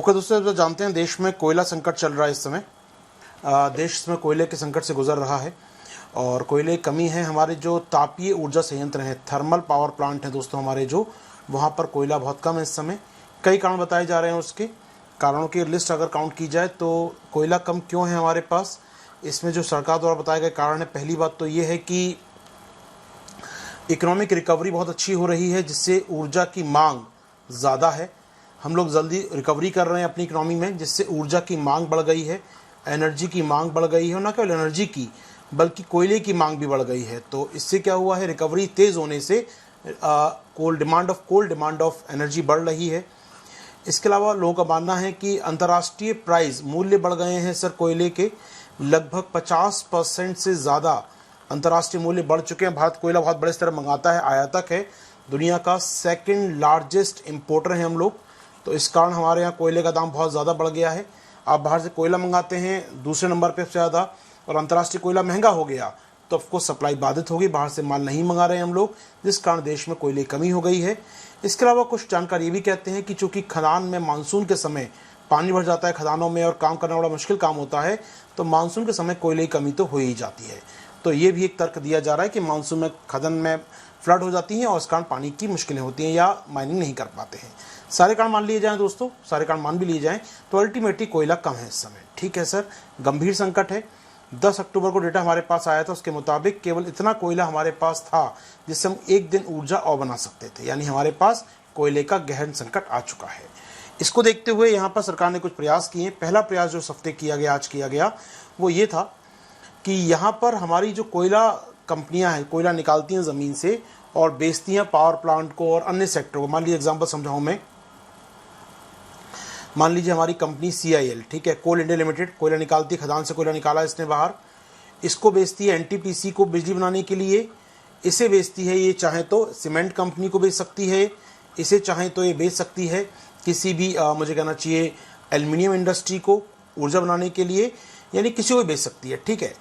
Okay दोस्तों, तो जानते हैं देश में कोयला संकट चल रहा है इस समय। देश में कोयले के संकट से गुजर रहा है और कोयले की कमी है। हमारे जो तापीय ऊर्जा संयंत्र हैं, थर्मल पावर प्लांट हैं दोस्तों हमारे, जो वहाँ पर कोयला बहुत कम है इस समय। कई कारण बताए जा रहे हैं, उसके कारणों की लिस्ट अगर काउंट की जाए तो कोयला कम क्यों है हमारे पास, इसमें जो सरकार द्वारा बताए गए कारण है। पहली बात तो ये है कि इकोनॉमिक रिकवरी बहुत अच्छी हो रही है, जिससे ऊर्जा की मांग ज़्यादा है। हम लोग जल्दी रिकवरी कर रहे हैं अपनी इकोनॉमी में, जिससे ऊर्जा की मांग बढ़ गई है, एनर्जी की मांग बढ़ गई है, और न केवल एनर्जी की बल्कि कोयले की मांग भी बढ़ गई है। तो इससे क्या हुआ है, रिकवरी तेज़ होने से डिमांड ऑफ एनर्जी बढ़ रही है। इसके अलावा लोगों का मानना है कि अंतर्राष्ट्रीय प्राइस मूल्य बढ़ गए हैं सर। कोयले के लगभग 50% से ज़्यादा अंतर्राष्ट्रीय मूल्य बढ़ चुके हैं। भारत कोयला बहुत बड़े स्तर पर मंगाता है, आयातक है, दुनिया का सेकंड लार्जेस्ट इंपोर्टर हैं हम लोग। तो इस कारण हमारे यहाँ कोयले का दाम बहुत ज़्यादा बढ़ गया है। आप बाहर से कोयला मंगाते हैं दूसरे नंबर पे ज़्यादा, और अंतर्राष्ट्रीय कोयला महंगा हो गया तो ऑफकोर्स सप्लाई बाधित होगी। बाहर से माल नहीं मंगा रहे हैं हम लोग, जिस कारण देश में कोयले की कमी हो गई है। इसके अलावा कुछ जानकार ये भी कहते हैं कि चूँकि खदान में मानसून के समय पानी भर जाता है खदानों में और काम करना बड़ा मुश्किल काम होता है, तो मानसून के समय कोयले की कमी तो हो ही जाती है। तो ये भी एक तर्क दिया जा रहा है कि मानसून में खदान में फ्लड हो जाती हैं और इस कारण पानी की मुश्किलें होती हैं या माइनिंग नहीं कर पाते हैं। सारे कारण मान लिए जाएं दोस्तों, सारे कारण मान भी लिए जाएं तो अल्टीमेटली कोयला कम है इस समय। ठीक है सर, गंभीर संकट है। 10 अक्टूबर को डेटा हमारे पास आया था, उसके मुताबिक केवल इतना कोयला हमारे पास था जिससे हम एक दिन ऊर्जा और बना सकते थे, यानी हमारे पास कोयले का गहन संकट आ चुका है। इसको देखते हुए यहाँ पर सरकार ने कुछ प्रयास किए। पहला प्रयास जो इस हफ्ते किया गया, आज किया गया, वो ये था कि यहाँ पर हमारी जो कोयला कंपनियाँ हैं, कोयला निकालती हैं ज़मीन से और बेचती हैं पावर प्लांट को और अन्य सेक्टर को। मान लीजिए एग्जाम्पल समझाऊँ मैं, मान लीजिए हमारी कंपनी CIL, ठीक है, कोल इंडिया लिमिटेड, कोयला निकालती है, खदान से कोयला निकाला इसने बाहर, इसको बेचती है NTPC को बिजली बनाने के लिए। इसे बेचती है, ये चाहे तो सीमेंट कंपनी को बेच सकती है, इसे चाहे तो ये बेच सकती है किसी भी मुझे कहना चाहिए एल्युमिनियम इंडस्ट्री को ऊर्जा बनाने के लिए, यानी किसी को भी बेच सकती है। ठीक है,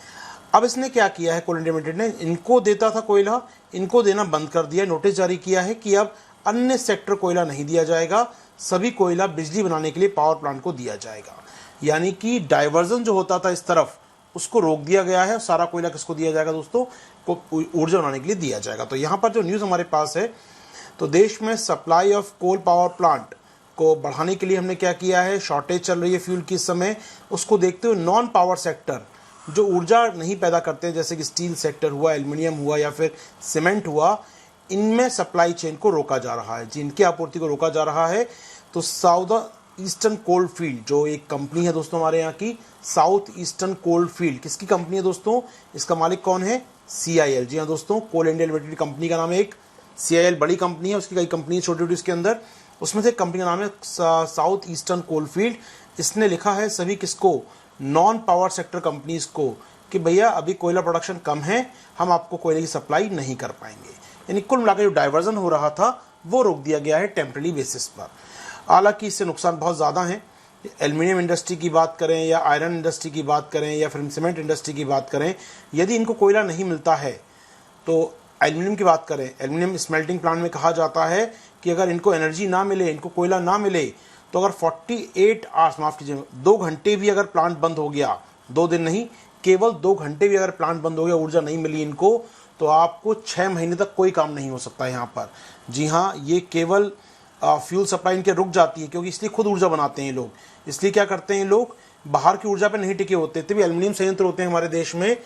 अब इसने क्या किया है, कोल इंडिया लिमिटेड ने, इनको देता था कोयला, इनको देना बंद कर दिया। नोटिस जारी किया है कि अब अन्य सेक्टर कोयला नहीं दिया जाएगा, सभी कोयला बिजली बनाने के लिए पावर प्लांट को दिया जाएगा। यानी कि डाइवर्जन जो होता था इस तरफ, उसको रोक दिया गया है। सारा कोयला किसको दिया जाएगा दोस्तों, को ऊर्जा बनाने के लिए दिया जाएगा। तो यहाँ पर जो न्यूज़ हमारे पास है, तो देश में supply of coal power plant को बढ़ाने के लिए हमने क्या किया है, शॉर्टेज चल रही है फ्यूल की इस समय, उसको देखते हुए नॉन पावर सेक्टर जो ऊर्जा नहीं पैदा करते हैं, जैसे कि स्टील सेक्टर हुआ, एल्युमिनियम हुआ या फिर सीमेंट हुआ, इनमें सप्लाई चेन को रोका जा रहा है, जिनकी आपूर्ति को रोका जा रहा है। तो साउथ ईस्टर्न कोल फील्ड जो एक कंपनी है दोस्तों हमारे यहाँ की, साउथ ईस्टर्न कोल फील्ड किसकी कंपनी है दोस्तों, इसका मालिक कौन है, CIL। जी हाँ दोस्तों, कोल इंडिया लिमिटेड कंपनी का नाम है। एक CIL बड़ी कंपनी है, उसकी कई कंपनी छोटी छोटी उसके अंदर, उसमें से कंपनी का नाम है साउथ ईस्टर्न कोल फील्ड। इसने लिखा है सभी किसको, नॉन पावर सेक्टर कंपनीज को, कि भैया अभी कोयला प्रोडक्शन कम है, हम आपको कोयले की सप्लाई नहीं कर पाएंगे। यानी कुल मिलाकर जो डाइवर्जन हो रहा था वो रोक दिया गया है टेम्परेरी बेसिस पर। हालांकि इससे नुकसान बहुत ज़्यादा हैं। एल्युमिनियम इंडस्ट्री की बात करें या आयरन इंडस्ट्री की बात करें या फिर सीमेंट इंडस्ट्री की बात करें, यदि इनको कोयला नहीं मिलता है तो एल्युमिनियम की बात करें, एल्युमिनियम स्मेल्टिंग प्लांट में कहा जाता है कि अगर इनको एनर्जी ना मिले, इनको कोयला ना मिले, तो अगर 48 आवर्स, माफ़ कीजिए 2 घंटे भी अगर प्लांट बंद हो गया, 2 दिन नहीं, केवल 2 घंटे भी अगर प्लांट बंद हो गया, ऊर्जा नहीं मिली इनको, तो आपको 6 महीने तक कोई काम नहीं हो सकता यहाँ पर। जी हाँ, ये केवल फ्यूल सप्लाई इनके रुक जाती है, क्योंकि इसलिए खुद ऊर्जा बनाते हैं लोग। इसलिए क्या करते हैं लोग, बाहर की ऊर्जा पर नहीं टिके होते। तभी एल्युमिनियम संयंत्र होते हैं हमारे देश में,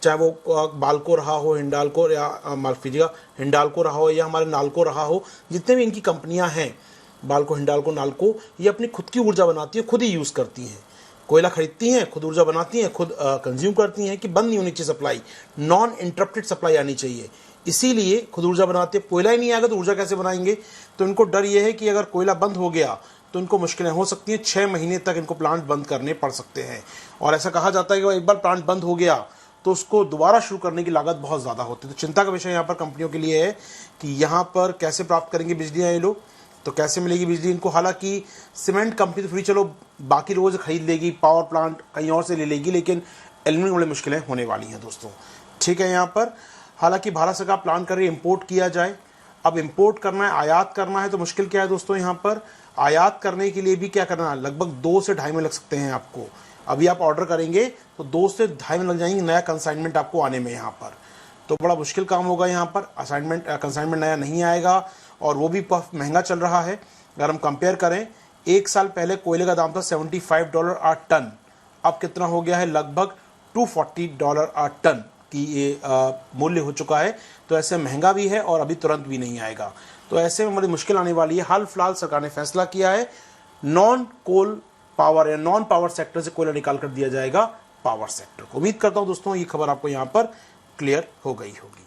चाहे वो बाल्को रहा हो, हिंडाल्को या माफ कीजिएगा हिंडाल्को रहा हो या हमारे नाल्को रहा हो, जितने भी इनकी कंपनियां हैं, बाल्को, हिंडाल्को, नाल्को, ये अपनी खुद की ऊर्जा बनाती है, खुद ही यूज़ करती हैं, कोयला खरीदती हैं, खुद ऊर्जा बनाती हैं, खुद कंज्यूम करती हैं, कि बंद नहीं होनी चाहिए सप्लाई, नॉन इंटरप्टेड सप्लाई आनी चाहिए। इसीलिए खुद ऊर्जा बनाते हैं। कोयला ही नहीं आएगा तो ऊर्जा कैसे बनाएंगे। तो इनको डर ये है कि अगर कोयला बंद हो गया तो इनको मुश्किलें हो सकती हैं, 6 महीने तक इनको प्लांट बंद करने पड़ सकते हैं। और ऐसा कहा जाता है कि एक बार प्लांट बंद हो गया तो उसको दोबारा शुरू करने की लागत बहुत ज़्यादा होती है। तो चिंता का विषय यहाँ पर कंपनियों के लिए है कि यहाँ पर कैसे प्राप्त करेंगे बिजली ये लोग, तो कैसे मिलेगी बिजली इनको। हालांकि सीमेंट कंपनी तो फिर चलो बाकी रोज़ खरीद लेगी, पावर प्लांट कहीं और से ले लेगी, लेकिन एल्युमिनियम बड़ी मुश्किलें होने वाली हैं दोस्तों। ठीक है, यहाँ पर हालांकि भारत सरकार प्लान कर रही है इम्पोर्ट किया जाए। अब इंपोर्ट करना है, आयात करना है, तो मुश्किल क्या है दोस्तों, यहाँ पर आयात करने के लिए भी क्या करना है, लगभग 2 से 2.5 महीने लग सकते हैं आपको। अभी आप ऑर्डर करेंगे तो 2 से 2.5 महीने लग जाएंगे नया कंसाइनमेंट आपको आने में यहाँ पर। तो बड़ा मुश्किल काम होगा यहाँ पर, कंसाइनमेंट नया नहीं आएगा और वो भी महंगा चल रहा है। अगर हम कंपेयर करें, 1 साल पहले कोयले का दाम था $75 टन, अब कितना हो गया है, लगभग $240 टन की ये मूल्य हो चुका है। तो ऐसे महंगा भी है और अभी तुरंत भी नहीं आएगा, तो ऐसे में बड़ी मुश्किल आने वाली है। हाल फिलहाल सरकार ने फैसला किया है नॉन कोल पावर या नॉन पावर सेक्टर से कोयला निकाल कर दिया जाएगा पावर सेक्टर को। उम्मीद करता हूं दोस्तों ये खबर आपको यहाँ पर क्लियर हो गई होगी।